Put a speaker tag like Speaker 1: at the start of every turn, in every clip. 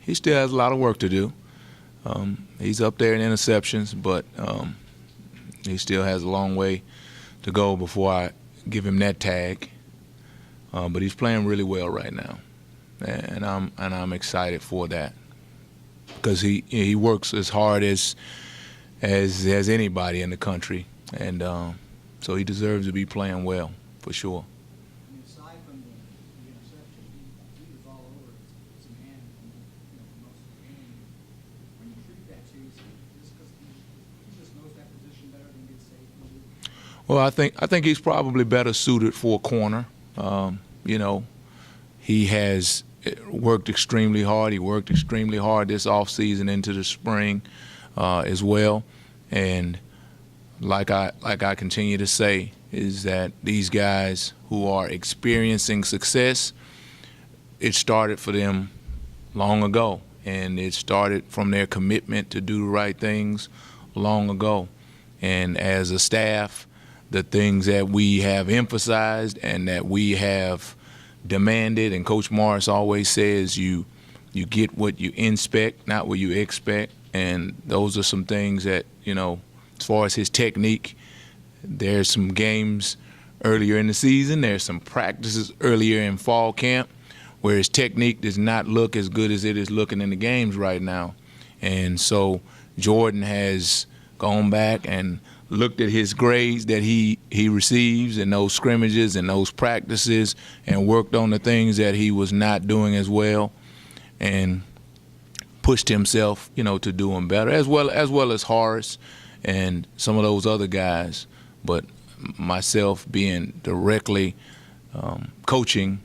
Speaker 1: he still has a lot of work to do. He's up there in interceptions, but he still has a long way to go before I give him that tag. But he's playing really well right now, and I'm excited for that because he works as hard as anybody in the country, and so he deserves to be playing well for sure.
Speaker 2: Aside from the interception, he was all over his man for most of the game. When you treat that chase, just because he just knows that position better than good safety.
Speaker 1: Well, I think he's probably better suited for a corner. He has worked extremely hard. He worked extremely hard this offseason into the spring as well. And like I continue to say, is that these guys who are experiencing success, it started for them long ago. And it started from their commitment to do the right things long ago. And as a staff, the things that we have emphasized and that we have demanded, and Coach Morris always says you get what you inspect, not what you expect. And those are some things that, as far as his technique, there's some games earlier in the season, there's some practices earlier in fall camp where his technique does not look as good as it is looking in the games right now. And so Jordan has gone back and looked at his grades that he receives in those scrimmages and those practices and worked on the things that he was not doing as well and pushed himself, to doing better, as well as Horace and some of those other guys. But myself being directly coaching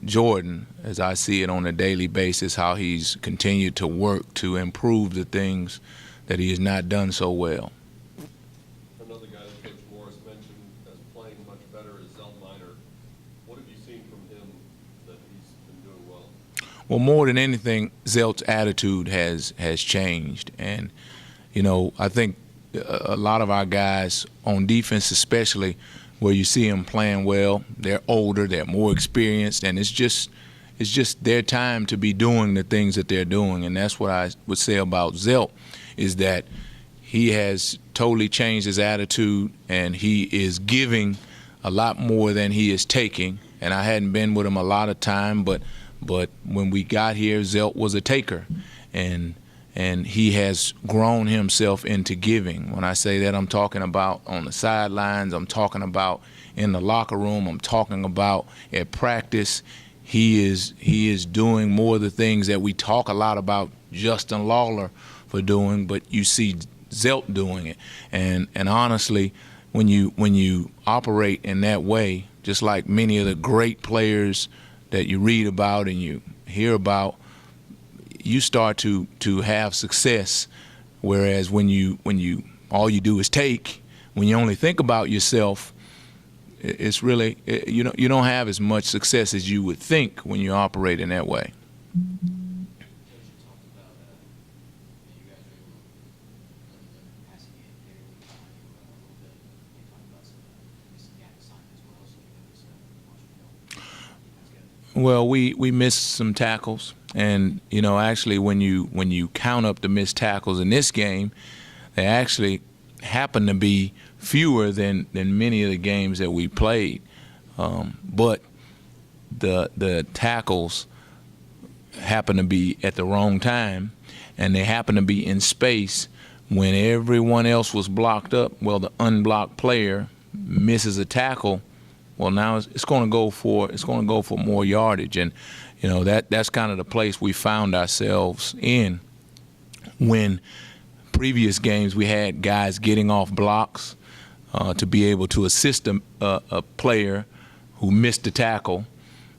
Speaker 1: Jordan, as I see it on a daily basis, how he's continued to work to improve the things that he has not done so well.
Speaker 3: Another guy that Coach Morris mentioned as playing much better is Zeltminer. What have you seen from him that he's been doing well?
Speaker 1: Well, more than anything, Zelt's attitude has changed. And, I think a lot of our guys on defense especially, where you see them playing well, they're older, they're more experienced, and it's just their time to be doing the things that they're doing. And that's what I would say about Zelt, is that he has totally changed his attitude, and he is giving a lot more than he is taking. And I hadn't been with him a lot of time, but when we got here, Zelt was a taker, and he has grown himself into giving. When I say that, I'm talking about on the sidelines, I'm talking about in the locker room, I'm talking about at practice. He is doing more of the things that we talk a lot about Justin Lawler for doing, but you see Zelt doing it. And honestly, when you operate in that way, just like many of the great players that you read about and you hear about, you start to have success. Whereas when you all you do is take, when you only think about yourself, it's really you don't have as much success as you would think when you operate in that way. Well, we missed some tackles, and actually when you count up the missed tackles in this game, they actually happen to be fewer than many of the games that we played. But the tackles happen to be at the wrong time, and they happen to be in space when everyone else was blocked up. Well, the unblocked player misses a tackle. Well, now it's going to go for more yardage, and that's kind of the place we found ourselves in. When previous games we had guys getting off blocks to be able to assist a player who missed the tackle.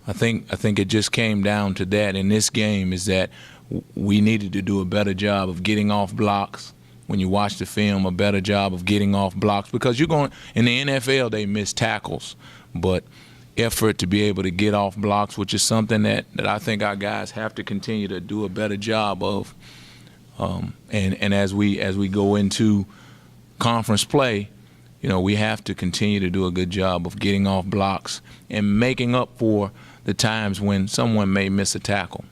Speaker 1: I think it just came down to that in this game, is that we needed to do a better job of getting off blocks. When you watch the film, a better job of getting off blocks, because in the NFL they miss tackles. But effort to be able to get off blocks, which is something that I think our guys have to continue to do a better job of. And as we go into conference play, we have to continue to do a good job of getting off blocks and making up for the times when someone may miss a tackle.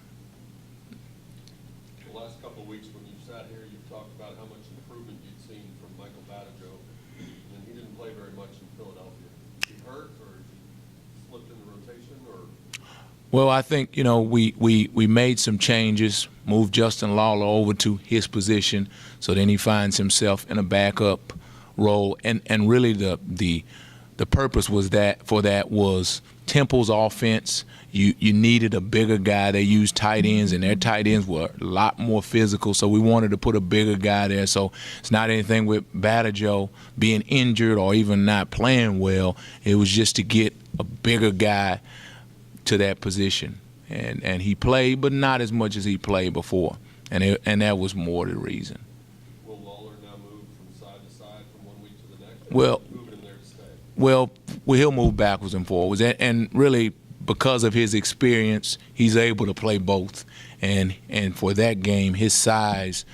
Speaker 3: last couple of weeks when you sat here, you've talked about how much improvement you'd seen from Michael Badajoe, and he didn't play very much in Philadelphia. Is he hurt, or is he slipped in the rotation, or?
Speaker 1: Well, I think, we made some changes, moved Justin Lawler over to his position, so then he finds himself in a backup role. And really the purpose was was Temple's offense. You needed a bigger guy. They used tight ends, and their tight ends were a lot more physical, so we wanted to put a bigger guy there. So it's not anything with Badajoe being injured or even not playing well. It was just to get a bigger guy to that position, and he played, but not as much as he played before, and that was more the reason.
Speaker 3: Will Lawler now move from side to side from 1 week to the next?
Speaker 1: Well,
Speaker 3: move him there to stay.
Speaker 1: Well, he'll move backwards and forwards, and really because of his experience, he's able to play both, and for that game, his size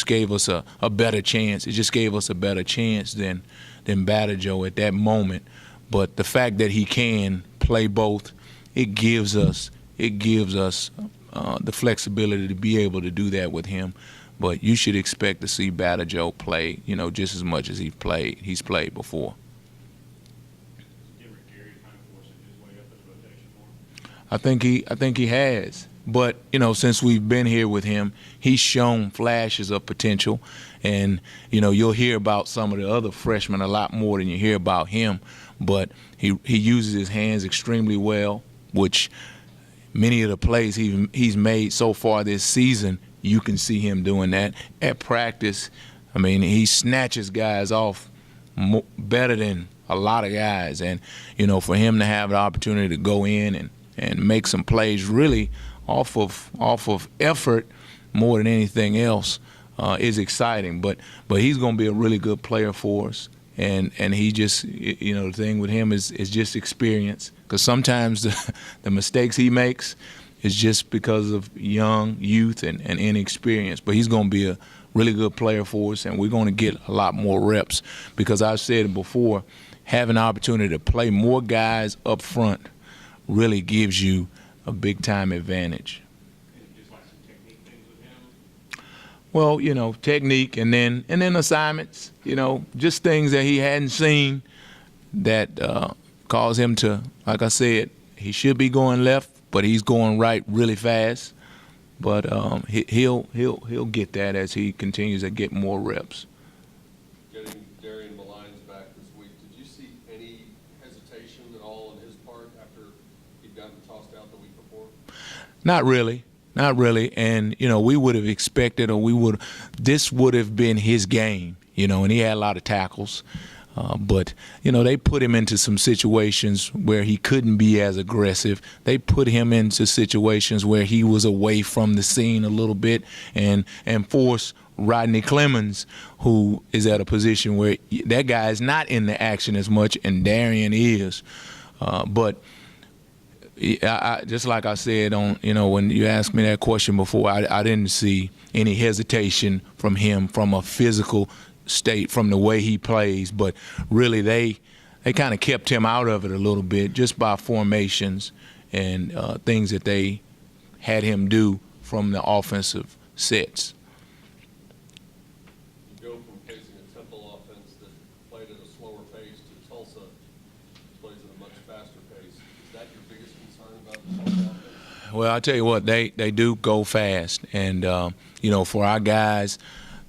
Speaker 1: gave us a better chance. It just gave us a better chance than Badajoe at that moment. But the fact that he can play both, it gives us the flexibility to be able to do that with him. But you should expect to see Badajoe play, just as much as he's played before. I think he has. But, since we've been here with him, he's shown flashes of potential. And, you'll hear about some of the other freshmen a lot more than you hear about him. But he uses his hands extremely well, which many of the plays he's made so far this season, you can see him doing that. At practice, he snatches guys off better than a lot of guys. And, for him to have the opportunity to go in and make some plays really off of effort more than anything else is exciting. But he's going to be a really good player for us. And he just, the thing with him is just experience. Because sometimes the mistakes he makes is just because of youth and inexperience. But he's going to be a really good player for us, and we're going to get a lot more reps. Because I've said it before, having the opportunity to play more guys up front really gives you a big-time advantage. Well, technique and then assignments, just things that he hadn't seen that cause him to, like I said, he should be going left, but he's going right really fast. But he'll get that as he continues to get more reps.
Speaker 3: Getting Darian Maline's back this week, did you see any hesitation at all on his part after he'd gotten tossed out the week before?
Speaker 1: Not really. And, we would have expected, this would have been his game, and he had a lot of tackles. But, they put him into some situations where he couldn't be as aggressive. They put him into situations where he was away from the scene a little bit and forced Rodney Clemens, who is at a position where that guy is not in the action as much, and Darian is. But I just like I said when you asked me that question before, I didn't see any hesitation from him from a physical state, from the way he plays. But really they kind of kept him out of it a little bit just by formations and things that they had him do from the offensive sets.
Speaker 3: You go from facing a Temple offense that played at a slower pace to Tulsa, which plays at a much faster pace. Is that your biggest concern about the Tulsa offense?
Speaker 1: Well, I tell you what, they do go fast. And, for our guys,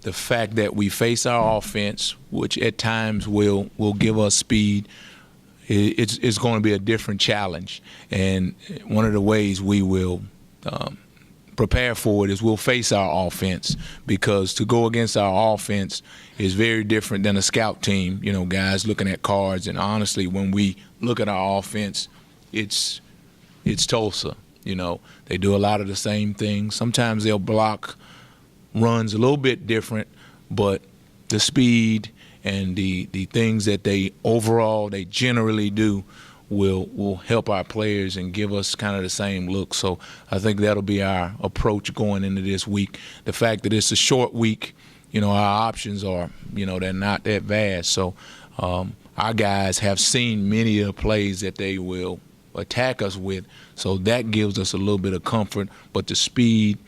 Speaker 1: the fact that we face our offense, which at times will give us speed, it's going to be a different challenge. And one of the ways we will prepare for it is we'll face our offense, because to go against our offense is very different than a scout team, guys looking at cards. And honestly, when we look at our offense, it's Tulsa. They do a lot of the same things. Sometimes they'll block runs a little bit different, but the speed and the things that they generally do will help our players and give us kind of the same look. So I think that'll be our approach going into this week. The fact that it's a short week, our options are, they're not that vast. So our guys have seen many of the plays that they will attack us with, so that gives us a little bit of comfort. But the speed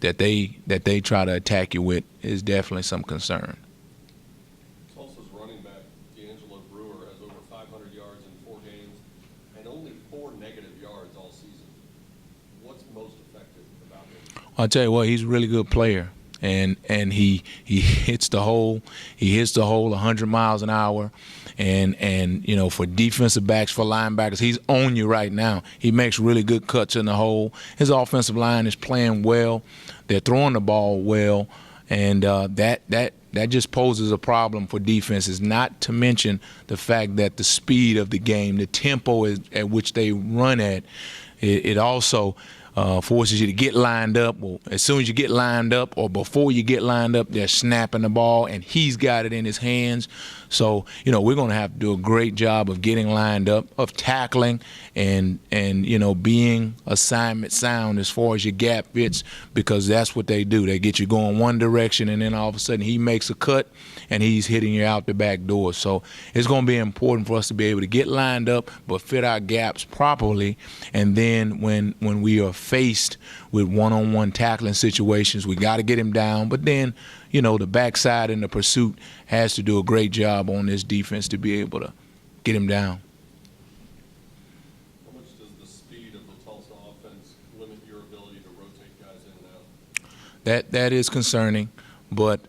Speaker 1: that they try to attack you with is definitely some concern.
Speaker 3: Tulsa's running back, D'Angelo Brewer, has over 500 yards in 4 games and only 4 negative yards all season. What's most effective about him?
Speaker 1: I'll tell you what, he's a really good player, and he hits the hole. He hits the hole 100 miles an hour, and you know, for defensive backs, for linebackers, he's on you right now. He makes really good cuts in the hole. His offensive line is playing well. They're throwing the ball well, and that just poses a problem for defenses. Not to mention the fact that the speed of the game, the tempo at which they run at, it also forces you to get lined up. Well, as soon as you get lined up or before you get lined up, they're snapping the ball, and he's got it in his hands. So, you know, we're going to have to do a great job of getting lined up, of tackling, and you know, being assignment sound as far as your gap fits, because that's what they do. They get you going one direction, and then all of a sudden he makes a cut, and he's hitting you out the back door. So it's going to be important for us to be able to get lined up but fit our gaps properly, and then when we are faced with one-on-one tackling situations, we got to get him down. But then, you know, the backside in the pursuit has to do a great job on this defense to be able to get him down.
Speaker 3: How much does the speed of the Tulsa offense limit your ability to rotate guys in and out?
Speaker 1: That is concerning, but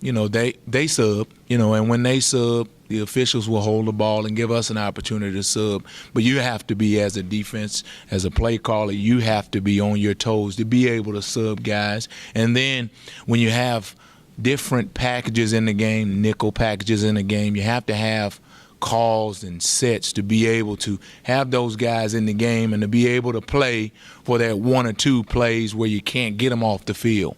Speaker 1: you know, they sub, you know, and when they sub, the officials will hold the ball and give us an opportunity to sub. But you have to be, as a defense, as a play caller, you have to be on your toes to be able to sub guys. And then when you have different packages in the game, nickel packages in the game, you have to have calls and sets to be able to have those guys in the game and to be able to play for that 1 or 2 plays where you can't get them off the field.